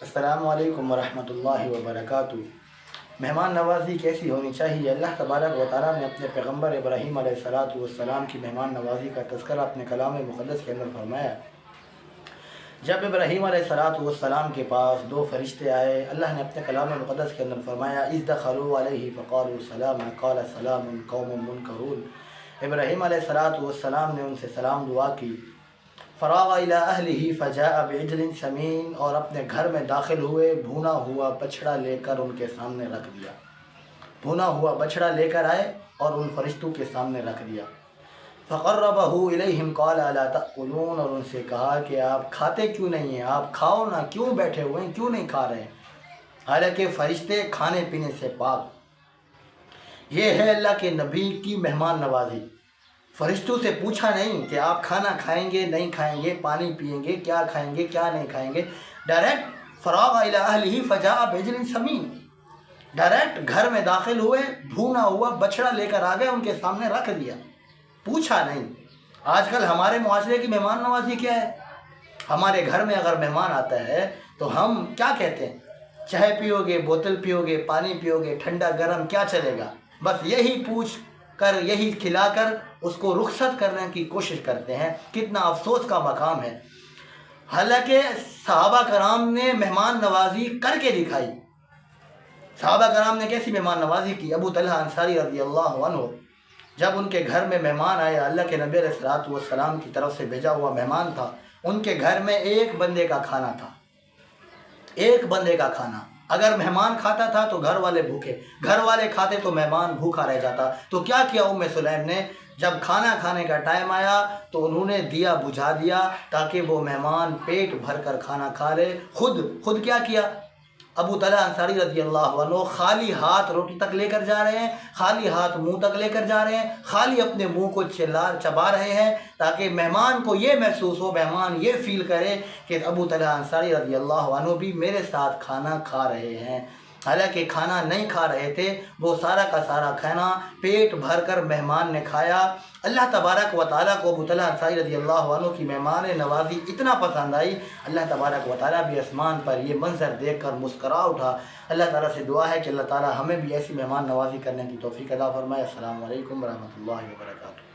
السلام علیکم ورحمۃ اللہ وبرکاتہ۔ مہمان نوازی کیسی ہونی چاہیے؟ اللہ تبارک و تعالیٰ نے اپنے پیغمبر ابراہیم علیہ السلام کی مہمان نوازی کا تذکرہ اپنے کلام مقدس کے اندر فرمایا۔ جب ابراہیم علیہ السلام کے پاس دو فرشتے آئے، اللہ نے اپنے کلام مقدس کے اندر فرمایا اذ دخلوا علیہ فقالوا سلاما قال سلام قوم منکرون۔ ابراہیم علیہ السلام نے ان سے سلام دعا کی۔ فراغ الی اہلہ فجاء بعجل سمین، اور اپنے گھر میں داخل ہوئے، بھونا ہوا بچھڑا لے کر ان کے سامنے رکھ دیا۔ بھونا ہوا بچھڑا لے کر آئے اور ان فرشتوں کے سامنے رکھ دیا۔ فقربہ الیہم قال الا تأکلون، اور ان سے کہا کہ آپ کھاتے کیوں نہیں ہیں؟ آپ کھاؤ نا، کیوں بیٹھے ہوئے ہیں، کیوں نہیں کھا رہے ہیں؟ حالانکہ فرشتے کھانے پینے سے پاک۔ یہ ہے اللہ کے نبی کی مہمان نوازی۔ فرشتوں سے پوچھا نہیں کہ آپ کھانا کھائیں گے نہیں کھائیں گے، پانی پئیں گے، کیا کھائیں گے کیا نہیں کھائیں گے۔ ڈائریکٹ فراغ الی اہلہ فجاء بعجل سمین، ڈائریکٹ گھر میں داخل ہوئے، بھونا ہوا بچڑا لے کر آ گئے، ان کے سامنے رکھ دیا، پوچھا نہیں۔ آج کل ہمارے معاشرے کی مہمان نوازی کیا ہے؟ ہمارے گھر میں اگر مہمان آتا ہے تو ہم کیا کہتے ہیں؟ چائے پیو گے، بوتل پیو گے، پانی پیو گے، ٹھنڈا گرم کیا چلے گا؟ بس یہی پوچھ کر، یہی کھلا کر اس کو رخصت کرنے کی کوشش کرتے ہیں۔ کتنا افسوس کا مقام ہے۔ حالانکہ صحابہ کرام نے مہمان نوازی کر کے دکھائی۔ صحابہ کرام نے کیسی مہمان نوازی کی؟ ابو طلحہ انصاری رضی اللہ عنہ جب ان کے گھر میں مہمان آئے، اللہ کے نبی علیہ السلام کی طرف سے بھیجا ہوا مہمان تھا، ان کے گھر میں ایک بندے کا کھانا تھا، ایک بندے کا کھانا۔ اگر مہمان کھاتا تھا تو گھر والے بھوکے، گھر والے کھاتے تو مہمان بھوکا رہ جاتا۔ تو کیا کیا سلیم نے؟ جب کھانا کھانے کا ٹائم آیا تو انہوں نے دیا بجھا دیا تاکہ وہ مہمان پیٹ بھر کر کھانا کھا لے۔ خود کیا کیا؟ ابو طلحہ انصاری رضی اللہ عنہ خالی ہاتھ روٹی تک لے کر جا رہے ہیں، خالی ہاتھ منہ تک لے کر جا رہے ہیں، خالی اپنے منہ کو چبا رہے ہیں تاکہ مہمان کو یہ محسوس ہو، مہمان یہ فیل کرے کہ ابو طلحہ انصاری رضی اللہ عنہ بھی میرے ساتھ کھانا کھا رہے ہیں۔ حالانکہ کھانا نہیں کھا رہے تھے، وہ سارا کا سارا کھانا پیٹ بھر کر مہمان نے کھایا۔ اللہ تبارک و تعالیٰ کو ابو طلحہ انصاری رضی اللہ عنہ کی مہمان نوازی اتنا پسند آئی، اللہ تبارک و تعالیٰ بھی آسمان پر یہ منظر دیکھ کر مسکرا اٹھا۔ اللہ تعالیٰ سے دعا ہے کہ اللہ تعالیٰ ہمیں بھی ایسی مہمان نوازی کرنے کی توفیق عطا فرمائے۔ السلام علیکم ورحمۃ اللہ وبرکاتہ۔